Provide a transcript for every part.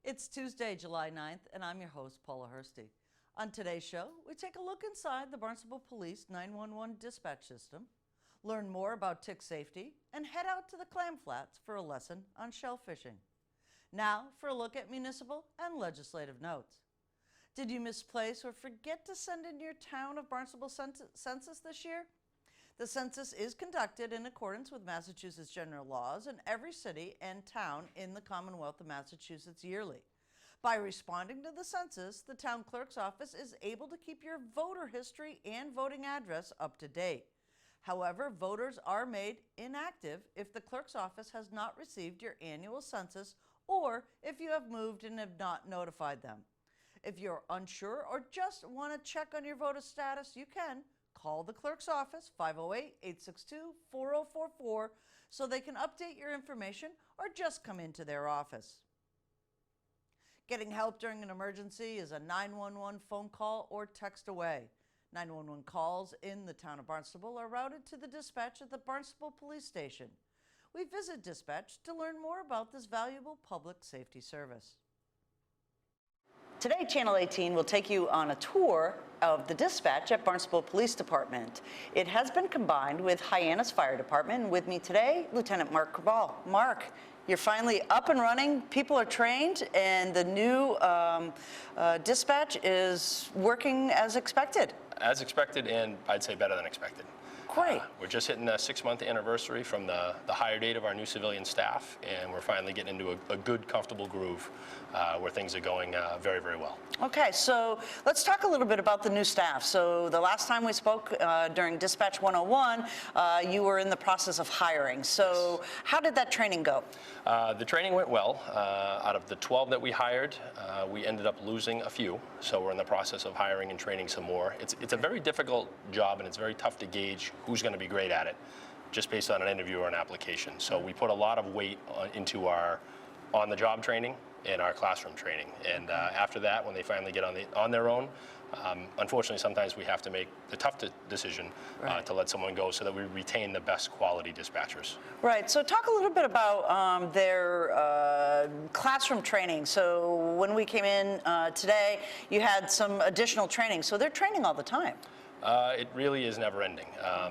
It's Tuesday, July 9th, and I'm your host, Paula Hursty. On today's show, we take a look inside the Barnstable Police 911 dispatch system, learn more about tick safety, and head out to the clam flats for a lesson on shellfishing. Now for a look at municipal and legislative notes. Did you misplace or forget to send in your town of Barnstable census this year? The census is conducted in accordance with Massachusetts general laws in every city and town in the Commonwealth of Massachusetts yearly. By responding to the census, the town clerk's office is able to keep your voter history and voting address up to date. However, voters are made inactive if the clerk's office has not received your annual census or if you have moved and have not notified them. If you're unsure or just want to check on your voter status, you can call the clerk's office, 508-862-4044, so they can update your information or just come into their office. Getting help during an emergency is a 911 phone call or text away. 911 calls in the town of Barnstable are routed to the dispatch at the Barnstable Police Station. We visit dispatch to learn more about this valuable public safety service. Today, Channel 18 will take you on a tour of the dispatch at Barnstable Police Department. It has been combined with Hyannis Fire Department. And with me today, Lieutenant Mark Cabal. Mark, you're finally up and running, people are trained, and the new dispatch is working as expected. As expected, and I'd say better than expected. Great. We're just hitting the 6-month anniversary from the hire date of our new civilian staff, and we're finally getting into a good, comfortable groove where things are going very, very well. Okay, so let's talk a little bit about the new staff. So the last time we spoke during Dispatch 101, you were in the process of hiring. So yes. How did that training go? The training went well. Out of the 12 that we hired, we ended up losing a few. So we're in the process of hiring and training some more. It's a very difficult job, and it's very tough to gauge who's going to be great at it just based on an interview or an application. So we put a lot of weight into our on-the-job training and our classroom training. And after that, when they finally get on their own, unfortunately, sometimes we have to make the tough decision to let someone go so that we retain the best quality dispatchers. Right. So talk a little bit about their classroom training. So when we came in today, you had some additional training. So they're training all the time. It really is never ending.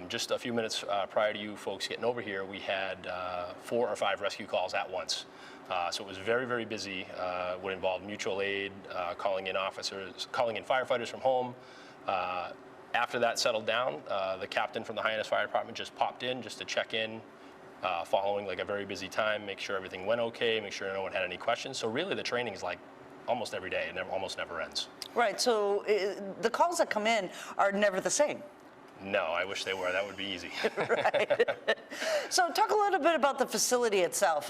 Just a few minutes prior to you folks getting over here, we had 4 or 5 rescue calls at once. So it was very, very busy. Would involve mutual aid, calling in officers, calling in firefighters from home. After that settled down, the captain from the Hyannis Fire Department just popped in just to check in, following like a very busy time, make sure everything went okay, make sure no one had any questions. So really the training is like almost every day. It almost never ends. Right. So the calls that come in are never the same. No, I wish they were. That would be easy. Right. So talk a little bit about the facility itself.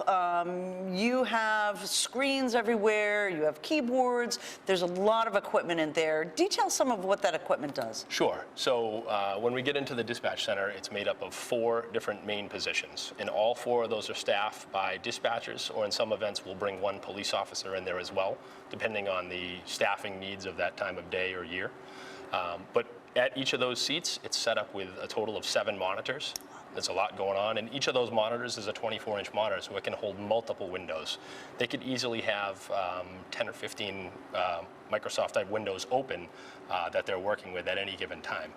You have screens everywhere. You have keyboards. There's a lot of equipment in there. Detail some of what that equipment does. Sure. So when we get into the dispatch center, it's made up of 4 different main positions. And all 4 of those are staffed by dispatchers, or in some events we'll bring 1 police officer in there as well, depending on the staffing needs of that time of day or year. But at each of those seats, it's set up with a total of 7 monitors. There's a lot going on, and each of those monitors is a 24-inch monitor, so it can hold multiple windows. They could easily have 10 or 15 Microsoft-type windows open that they're working with at any given time.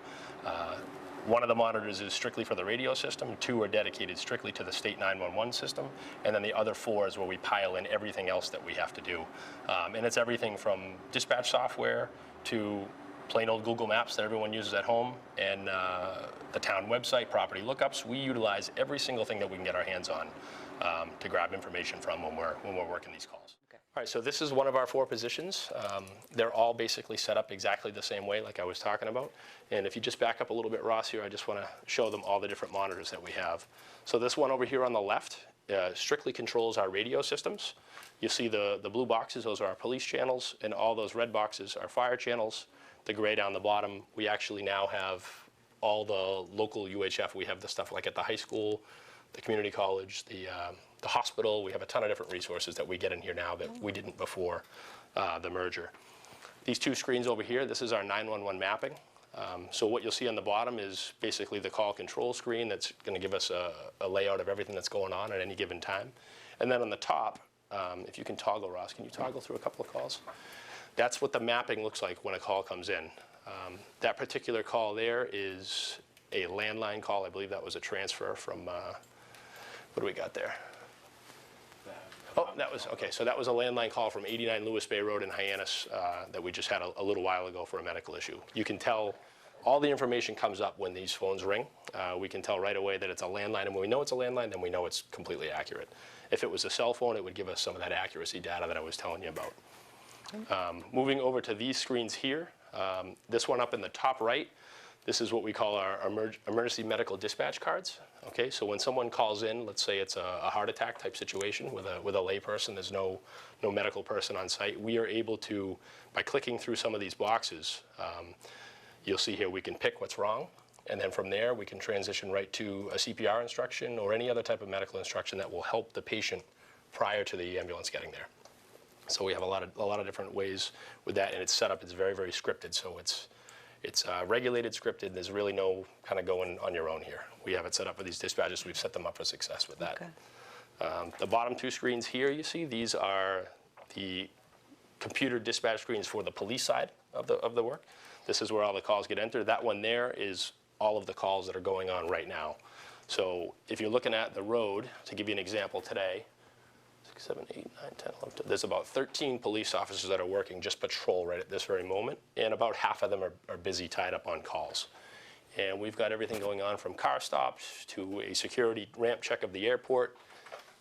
One of the monitors is strictly for the radio system, 2 are dedicated strictly to the state 911 system, and then the other 4 is where we pile in everything else that we have to do. And it's everything from dispatch software to plain old Google Maps that everyone uses at home, and the town website, property lookups. We utilize every single thing that we can get our hands on to grab information from when we're working these calls. Okay. All right, so this is one of our 4 positions. They're all basically set up exactly the same way like I was talking about. And if you just back up a little bit, Ross, here, I just want to show them all the different monitors that we have. So this one over here on the left strictly controls our radio systems. You see the blue boxes, those are our police channels, and all those red boxes are fire channels. The gray down the bottom, we actually now have all the local UHF. We have the stuff like at the high school, the community college, the hospital. We have a ton of different resources that we get in here now that we didn't before the merger. These 2 screens over here, this is our 911 mapping. So what you'll see on the bottom is basically the call control screen that's going to give us a layout of everything that's going on at any given time. And then on the top, if you can toggle, Ross, can you toggle through a couple of calls? That's what the mapping looks like when a call comes in. That particular call there is a landline call. I believe that was a transfer from, what do we got there? Oh, that was, okay, so that was a landline call from 89 Lewis Bay Road in Hyannis that we just had a little while ago for a medical issue. You can tell, all the information comes up when these phones ring. We can tell right away that it's a landline, and when we know it's a landline, then we know it's completely accurate. If it was a cell phone, it would give us some of that accuracy data that I was telling you about. Moving over to these screens here, this one up in the top right, this is what we call our emergency medical dispatch cards. Okay, so when someone calls in, let's say it's a heart attack type situation with a lay person, there's no medical person on site, we are able to, by clicking through some of these boxes, you'll see here we can pick what's wrong, and then from there we can transition right to a CPR instruction or any other type of medical instruction that will help the patient prior to the ambulance getting there. So we have a lot of different ways with that, and it's set up, it's very, very scripted, so it's regulated, scripted. There's really no kind of going on your own here. We have it set up for these dispatches. We've set them up for success with that. Okay. The bottom two screens here, you see, these are the computer dispatch screens for the police side of the work. This is where all the calls get entered. That one there is all of the calls that are going on right now. So if you're looking at the road, to give you an example today, 6, 7, 8, 9, 10, 11, 12. There's about 13 police officers that are working just patrol right at this very moment, and about half of them are busy tied up on calls. And we've got everything going on from car stops to a security ramp check of the airport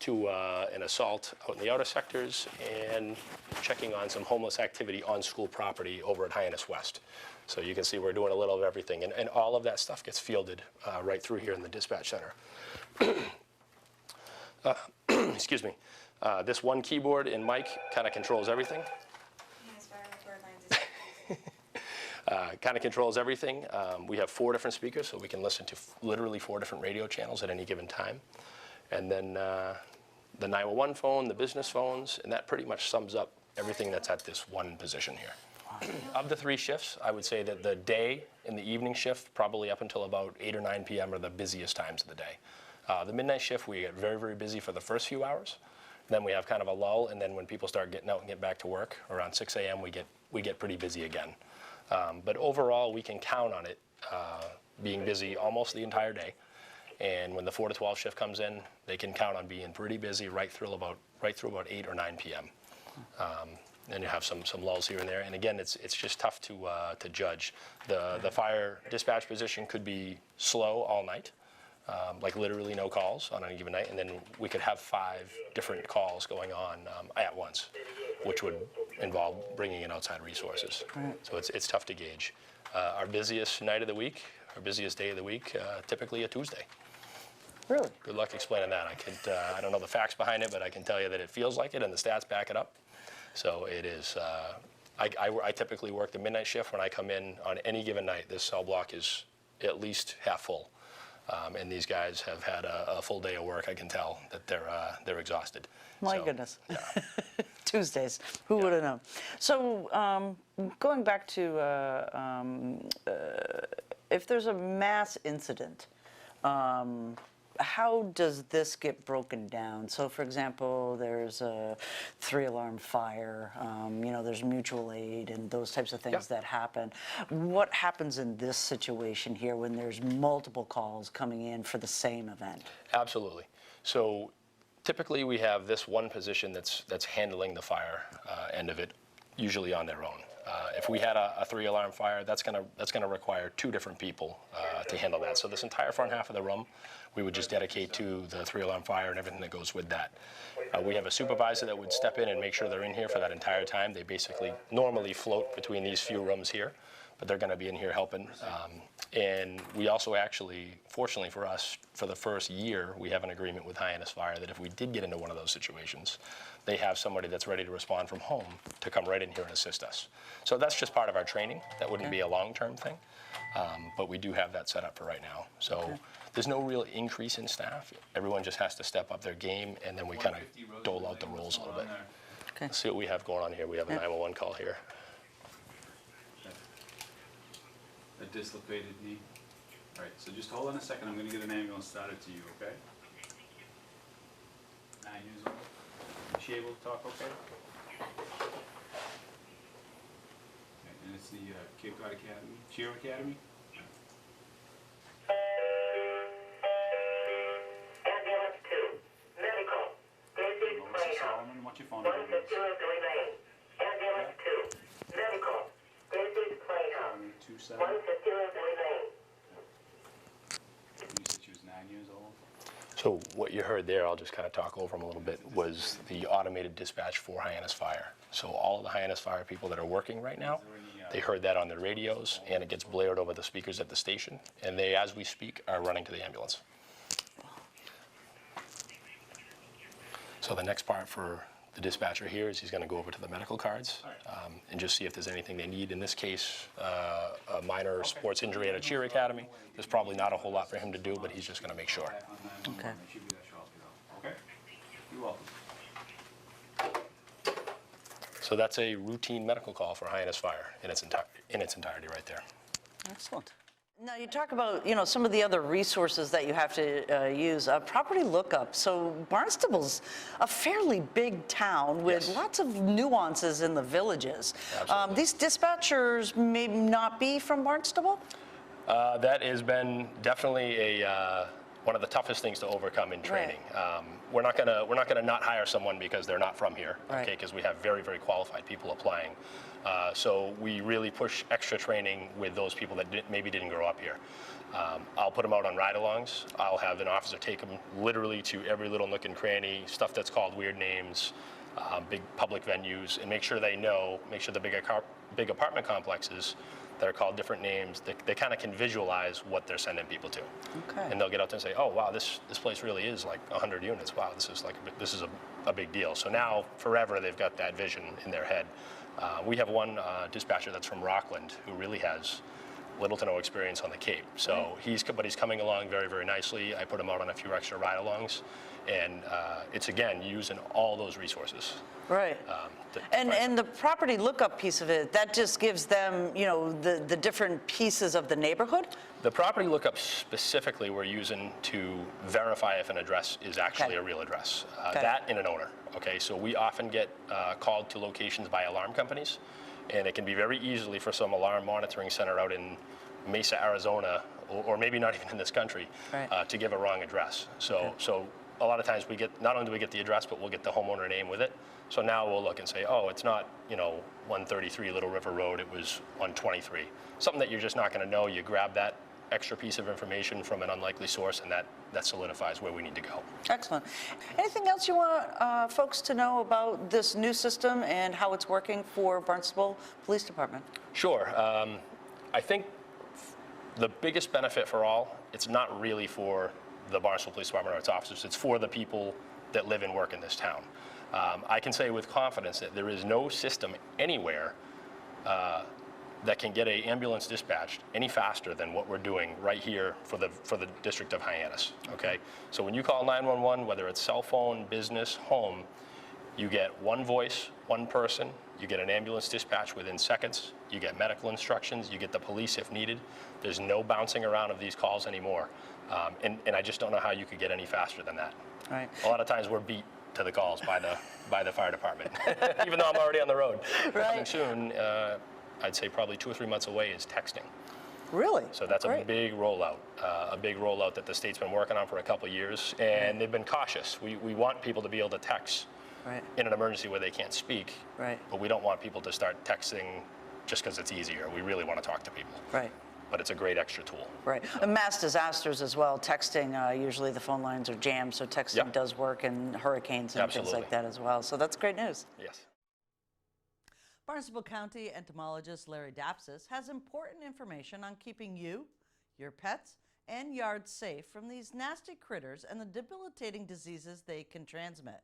to an assault out in the outer sectors and checking on some homeless activity on school property over at Hyannis West. So you can see we're doing a little of everything, and all of that stuff gets fielded right through here in the dispatch center. Excuse me. This one keyboard and mic kind of controls everything. Kind of controls everything. We have 4 different speakers, so we can listen to literally 4 different radio channels at any given time. And then the 911 phone, the business phones, and that pretty much sums up everything that's at this one position here. Of the 3 shifts, I would say that the day and the evening shift, probably up until about 8 or 9 p.m. are the busiest times of the day. The midnight shift, we get very, very busy for the first few hours. Then we have kind of a lull, and then when people start getting out and get back to work around 6 a.m., we get pretty busy again. But overall, we can count on it being busy almost the entire day. And when the 4 to 12 shift comes in, they can count on being pretty busy right through about 8 or 9 p.m. And you have some lulls here and there. And again, it's just tough to judge. The fire dispatch position could be slow all night. Like literally no calls on any given night, and then we could have 5 different calls going on at once, which would involve bringing in outside resources. Right. So it's tough to gauge. Our busiest night of the week, our busiest day of the week, typically a Tuesday. Really? Good luck explaining that. I don't know the facts behind it, but I can tell you that it feels like it, and the stats back it up. So it is. I typically work the midnight shift. When I come in on any given night, this cell block is at least half full. And these guys have had a full day of work. I can tell that they're exhausted. My goodness. Yeah. Tuesdays. Who would have known? So going back to if there's a mass incident, how does this get broken down? So, for example, there's a 3-alarm fire, there's mutual aid and those types of things that happen. What happens in this situation here when there's multiple calls coming in for the same event? Absolutely. So typically we have this one position that's handling the fire end of it, usually on their own. If we had a 3-alarm fire, that's gonna require 2 different people to handle that. So this entire front half of the room, we would just dedicate to the 3-alarm fire and everything that goes with that. We have a supervisor that would step in and make sure they're in here for that entire time. They basically normally float between these few rooms here, but they're going to be in here helping. And we also actually, fortunately for us, for the first year, we have an agreement with Hyannis Fire that if we did get into one of those situations, they have somebody that's ready to respond from home to come right in here and assist us. So that's just part of our training. That wouldn't be a long-term thing, but we do have that set up for right now. So there's no real increase in staff. Everyone just has to step up their game, and then we kind of dole out the roles a little bit. Okay. Let's see what we have going on here. We have a 911 call here. A dislocated knee. All right, so just hold on a second. I'm going to get an ambulance started to you, okay? 9 years old. she able to talk okay? And it's the Cape Cod Academy, Cheer Academy? Ambulance 2, medical, Daisy Melissa Playhouse, Solomon, what's your phone number? 150 Lane. Ambulance 2, medical, Daisy Playhouse, 727. 150 Lane. You said she was 9 years old? So what you heard there, I'll just kind of talk over them a little bit, was the automated dispatch for Hyannis Fire. So all of the Hyannis Fire people that are working right now, they heard that on their radios, and it gets blared over the speakers at the station, and they, as we speak, are running to the ambulance. So the next part for the dispatcher here is he's going to go over to the medical cards and just see if there's anything they need. In this case, a minor sports injury at a cheer academy. There's probably not a whole lot for him to do, but he's just going to make sure. Okay. It should be that shortly though. Okay? You're welcome. So that's a routine medical call for Hyannis Fire in its entirety right there. Excellent. Now, you talk about, you know, some of the other resources that you have to use. Property lookup. So Barnstable's a fairly big town with Yes. lots of nuances in the villages. Absolutely. These dispatchers may not be from Barnstable? That has been definitely one of the toughest things to overcome in training. We're not gonna not hire someone because they're not from here, Right. okay? Because we have very, very qualified people applying. So we really push extra training with those people that maybe didn't grow up here. I'll put them out on ride-alongs. I'll have an officer take them literally to every little nook and cranny, stuff that's called weird names, big public venues, and make sure they know, make sure the big apartment complexes that are called different names, they kind of can visualize what they're sending people to. Okay. And they'll get out there and say, oh, wow, this place really is like 100 units. Wow, this is a big deal. So now, forever, they've got that vision in their head. We have one dispatcher that's from Rockland who really has little to no experience on the Cape. So he's coming along very, very nicely. I put him out on a few extra ride-alongs. And it's, again, using all those resources. Right. And the property lookup piece of it, that just gives them, you know, the different pieces of the neighborhood? The property lookup specifically we're using to verify if an address is actually a real address. Okay. That and an owner, okay? So we often get called to locations by alarm companies, and it can be very easily for some alarm monitoring center out in Mesa, Arizona, or maybe not even in this country, Right. to give a wrong address. So a lot of times we get, not only do we get the address, but we'll get the homeowner name with it. So now we'll look and say, oh, it's not, 133 Little River Road, it was 123. Something that you're just not going to know. You grab that extra piece of information from an unlikely source, and that solidifies where we need to go. Excellent. Anything else you want folks to know about this new system and how it's working for Barnstable Police Department? Sure. I think the biggest benefit for all, it's not really for the Barnstable Police Department or its officers, it's for the people that live and work in this town. I can say with confidence that there is no system anywhere that can get an ambulance dispatched any faster than what we're doing right here for the District of Hyannis, okay? So when you call 911, whether it's cell phone, business, home, you get one voice, one person, you get an ambulance dispatch within seconds, you get medical instructions, you get the police if needed. There's no bouncing around of these calls anymore. And I just don't know how you could get any faster than that. Right. A lot of times we're beat to the calls by the fire department, even though I'm already on the road. Right. Coming soon, I'd say probably 2 or 3 months away is texting. Really? So that's Great. a big rollout that the state's been working on for a couple of years, and they've been cautious. We want people to be able to text Right. in an emergency where they can't speak, Right. but we don't want people to start texting just because it's easier. We really want to talk to people. Right. But it's a great extra tool. Right. And mass disasters as well. Texting, usually the phone lines are jammed, so texting Yep. does work, and hurricanes and things Absolutely. like that as well. So that's great news. Yes. Barnstable County entomologist Larry Dapsis has important information on keeping you, your pets, and yards safe from these nasty critters and the debilitating diseases they can transmit.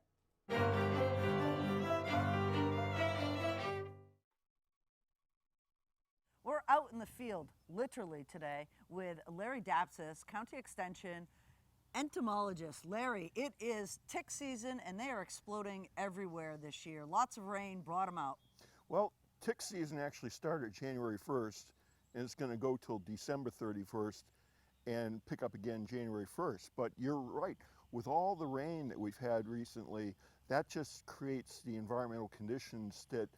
We're out in the field, literally today, with Larry Dapsis, County Extension entomologist. Larry, it is tick season and they are exploding everywhere this year. Lots of rain brought them out. Well, tick season actually started January 1st, and it's going to go till December 31st and pick up again January 1st. But you're right, with all the rain that we've had recently, that just creates the environmental conditions that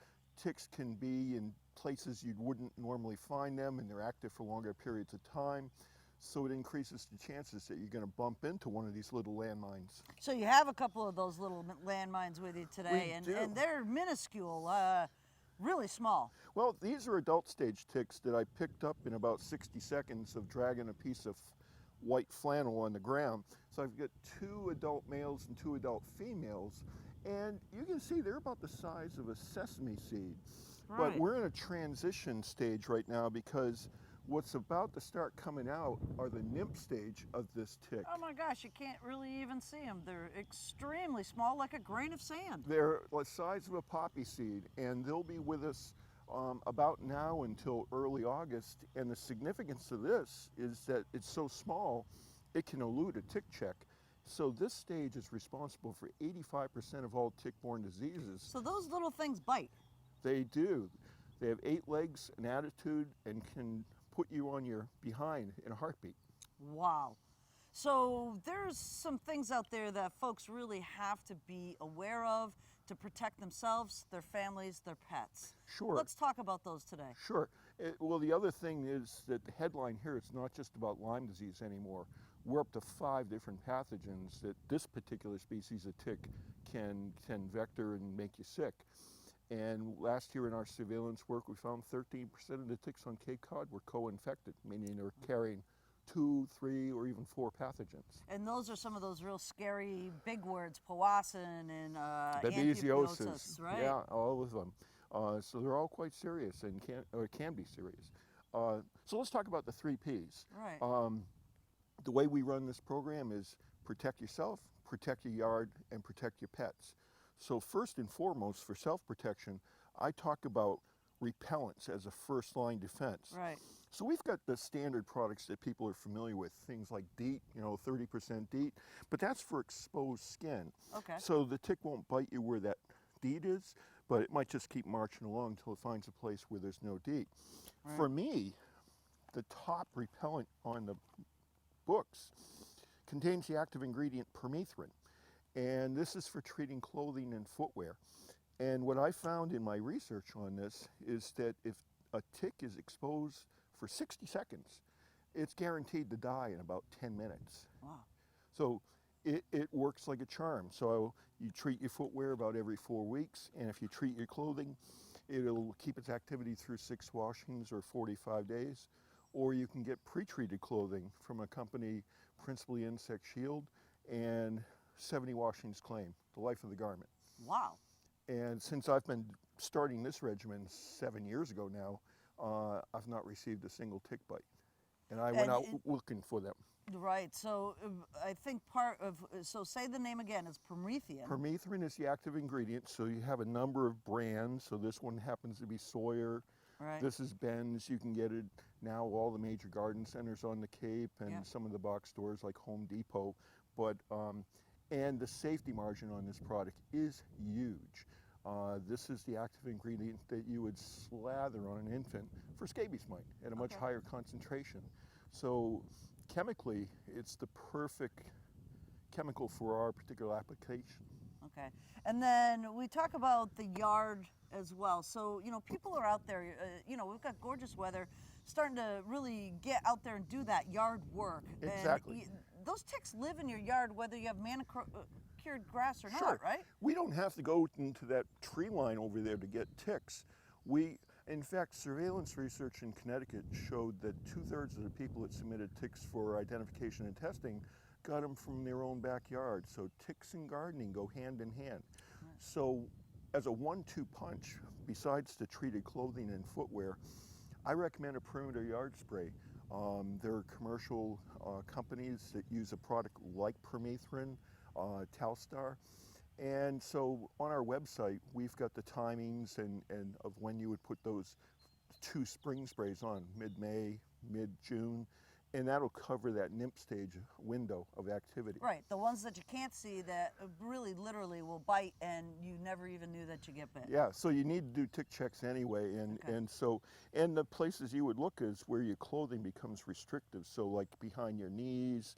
ticks can be in places you wouldn't normally find them, and they're active for longer periods of time. So it increases the chances that you're going to bump into one of these little landmines. So you have a couple of those little landmines with you today, We do. and they're minuscule, really small. Well, these are adult stage ticks that I picked up in about 60 seconds of dragging a piece of white flannel on the ground. So I've got 2 adult males and 2 adult females, and you can see they're about the size of a sesame seed. Right. But we're in a transition stage right now because what's about to start coming out are the nymph stage of this tick. Oh my gosh, you can't really even see them. They're extremely small, like a grain of sand. They're the size of a poppy seed, and they'll be with us about now until early August. And the significance of this is that it's so small, it can elude a tick check. So this stage is responsible for 85% of all tick-borne diseases. So those little things bite. They do. They have 8 legs, an attitude, and can put you on your behind in a heartbeat. Wow. So there's some things out there that folks really have to be aware of to protect themselves, their families, their pets. Sure. Let's talk about those today. Sure. Well, the other thing is that the headline here, it's not just about Lyme disease anymore. We're up to 5 different pathogens that this particular species of tick can vector and make you sick. And last year in our surveillance work, we found 13% of the ticks on Cape Cod were co-infected, meaning they're carrying 2, 3, or even 4 pathogens. And those are some of those real scary big words, powassan and Babesiosis, right? yeah, all of them. So they're all quite serious and can be serious. So let's talk about the 3 Ps. Right. The way we run this program is protect yourself, protect your yard, and protect your pets. So first and foremost, for self-protection, I talk about repellents as a first-line defense. Right. So we've got the standard products that people are familiar with, things like DEET, 30% DEET, but that's for exposed skin. Okay. So the tick won't bite you where that DEET is, but it might just keep marching along until it finds a place where there's no DEET. Right. For me, the top repellent on the books contains the active ingredient permethrin, and this is for treating clothing and footwear. And what I found in my research on this is that if a tick is exposed for 60 seconds, it's guaranteed to die in about 10 minutes. Wow. So it works like a charm. So you treat your footwear about every 4 weeks, and if you treat your clothing, it'll keep its activity through 6 washings or 45 days. Or you can get pre-treated clothing from a company, principally Insect Shield, and 70 washings claim, the life of the garment. Wow. And since I've been starting this regimen 7 years ago now, I've not received a single tick bite. And I went out looking for them. Right, so I think so say the name again, it's permethrin. Permethrin is the active ingredient, so you have a number of brands. So this one happens to be Sawyer. Right. This is Ben's. You can get it now all the major garden centers on the Cape and some of the box stores like Home Depot. But and the safety margin on this product is huge. This is the active ingredient that you would slather on an infant for scabies mite at a much higher concentration. So chemically, it's the perfect chemical for our particular application. Okay, and then we talk about the yard as well. So, people are out there, we've got gorgeous weather, starting to really get out there and do that yard work. Exactly. And those ticks live in your yard whether you have manicured grass or Sure. not, right? We don't have to go into that tree line over there to get ticks. In fact, surveillance research in Connecticut showed that 2/3 of the people that submitted ticks for identification and testing got them from their own backyard. So ticks and gardening go hand in hand. Right. So as a 1-2 punch, besides the treated clothing and footwear, I recommend a perimeter yard spray. There are commercial companies that use a product like permethrin, Talstar. And so on our website, we've got the timings and of when you would put those 2 spring sprays on, mid-May, mid-June, and that'll cover that nymph stage window of activity. Right, the ones that you can't see that really literally will bite and you never even knew that you get bit. Yeah, so you need to do tick checks anyway, and the places you would look is where your clothing becomes restrictive. So like behind your knees,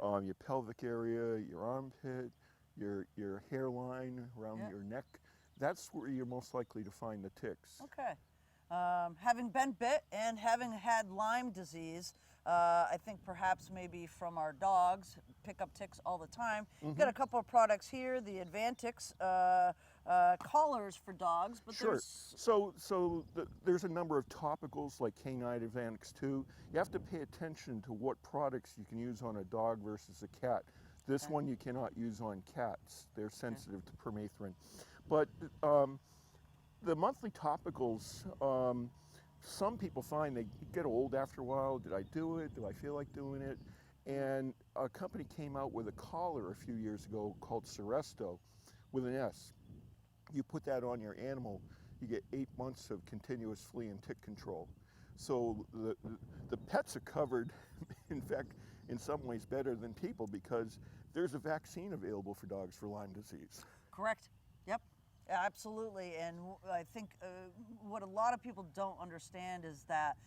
your pelvic area, your armpit, your hairline, around Yeah. your neck. That's where you're most likely to find the ticks. Okay. Having been bit and having had Lyme disease, I think perhaps maybe from our dogs, pick up ticks all the time. Got a couple of products here, the Advantix collars for dogs, but Sure. there's There's a number of topicals like Canine Advantix 2. You have to pay attention to what products you can use on a dog versus a cat. This one you cannot use on cats. They're sensitive to permethrin. But the monthly topicals, some people find they get old after a while. Did I do it? Do I feel like doing it? And a company came out with a collar a few years ago called Seresto with an S. You put that on your animal, you get 8 months of continuous flea and tick control. So the pets are covered, in fact, in some ways better than people, because there's a vaccine available for dogs for Lyme disease. correct. Yep, absolutely. And I think what a lot of people don't understand is that,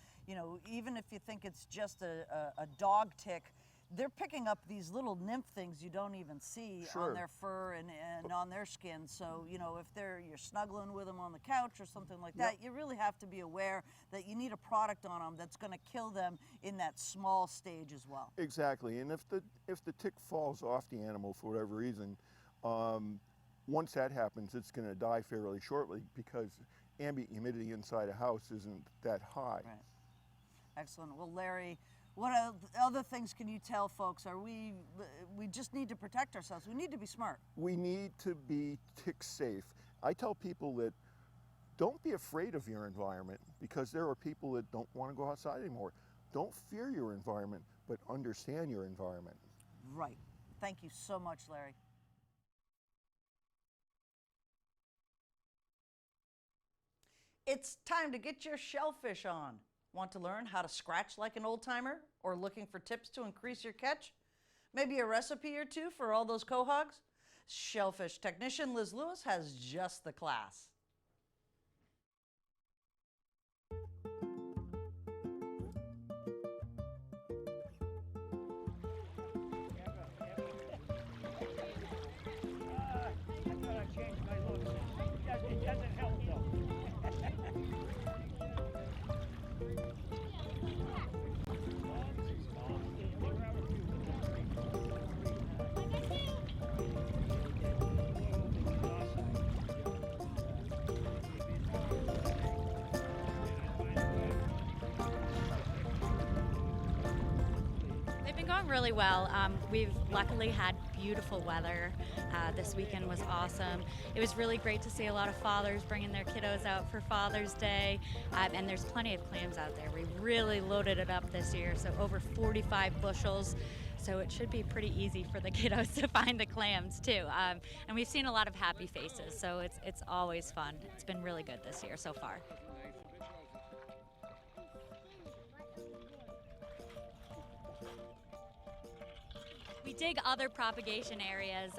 even if you think it's just a dog tick, they're picking up these little nymph things you don't even see Sure. on their fur and on their skin. So, if you're snuggling with them on the couch or something like that, you really have to be aware that you need a product on them that's going to kill them in that small stage as well. Exactly, and if the tick falls off the animal for whatever reason, once that happens, it's going to die fairly shortly because ambient humidity inside a house isn't that high. Right. Excellent. Well, Larry, what other things can you tell folks? We just need to protect ourselves. We need to be smart. We need to be tick safe. I tell people that don't be afraid of your environment, because there are people that don't want to go outside anymore. Don't fear your environment, but understand your environment. Right. Thank you so much, Larry. It's time to get your shellfish on. Want to learn how to scratch like an old-timer, or looking for tips to increase your catch? Maybe a recipe or two for all those quahogs? Shellfish technician Liz Lewis has just the class. It doesn't help though. They've been going really well. We've luckily had beautiful weather. This weekend was awesome. It was really great to see a lot of fathers bringing their kiddos out for Father's Day, and there's plenty of clams out there. We really loaded it up this year, so over 45 bushels. So it should be pretty easy for the kiddos to find the clams too. And we've seen a lot of happy faces, so it's always fun. It's been really good this year so far. We dig other propagation areas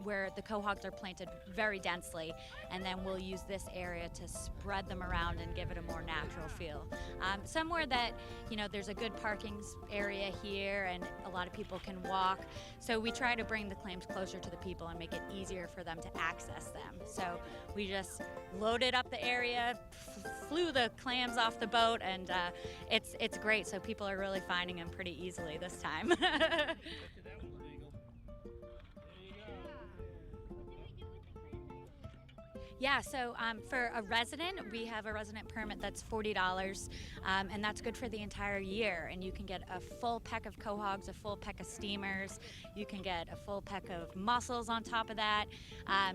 where the quahogs are planted very densely, and then we'll use this area to spread them around and give it a more natural feel. Somewhere that, there's a good parking area here and a lot of people can walk, so we try to bring the clams closer to the people and make it easier for them to access them. So we just loaded up the area, flew the clams off the boat, and it's great, so people are really finding them pretty easily this time. Yeah, so for a resident, we have a resident permit that's $40, and that's good for the entire year. And you can get a full peck of quahogs, a full peck of steamers. You can get a full peck of mussels on top of that.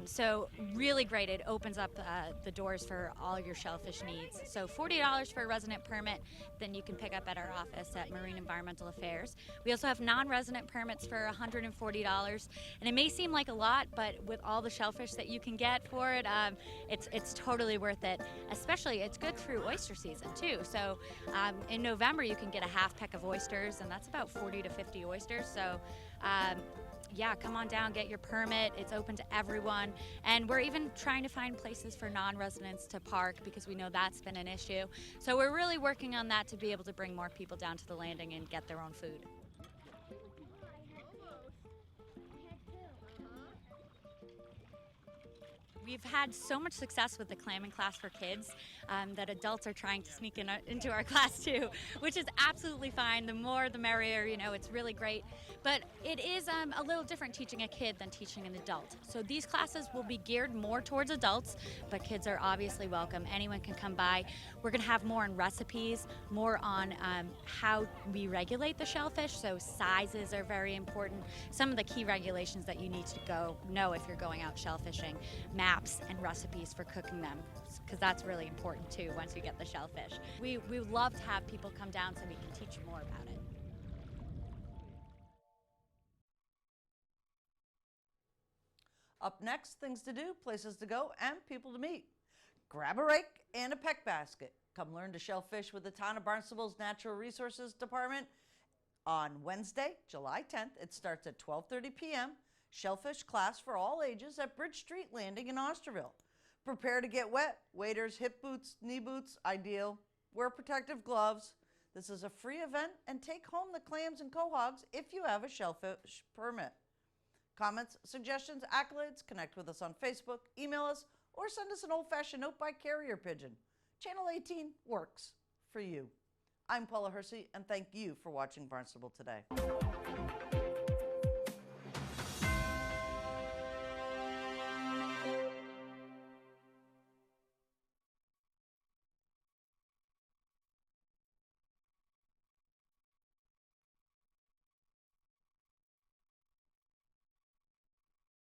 So really great. It opens up the doors for all your shellfish needs. So $40 for a resident permit, then you can pick up at our office at Marine Environmental Affairs. We also have non-resident permits for $140, and it may seem like a lot, but with all the shellfish that you can get for it, it's totally worth it. Especially, it's good through oyster season too. So in November you can get a half peck of oysters, and that's about 40 to 50 oysters. So yeah, come on down, get your permit. It's open to everyone, and we're even trying to find places for non-residents to park, because we know that's been an issue. So we're really working on that to be able to bring more people down to the landing and get their own food. We've had so much success with the clamming class for kids that adults are trying to sneak into our class too, which is absolutely fine. The more the merrier, you know, it's really great. But it is a little different teaching a kid than teaching an adult. So these classes will be geared more towards adults, but kids are obviously welcome. Anyone can come by. We're going to have more on recipes, more on how we regulate the shellfish. So sizes are very important. Some of the key regulations that you need to know if you're going out shellfishing, maps and recipes for cooking them, because that's really important too once you get the shellfish. We would love to have people come down so we can teach you more about it. Up next, things to do, places to go, and people to meet. Grab a rake and a peck basket. Come learn to shellfish with the town of Barnstable's Natural Resources Department on Wednesday, July 10th. It starts at 12:30 p.m. Shellfish class for all ages at Bridge Street Landing in Osterville. Prepare to get wet. Waders, hip boots, knee boots, ideal. Wear protective gloves. This is a free event, and take home the clams and quahogs if you have a shellfish permit. Comments, suggestions, accolades, connect with us on Facebook, email us, or send us an old-fashioned note by carrier pigeon. Channel 18 works for you. I'm Paula Hersey, and thank you for watching Barnstable Today.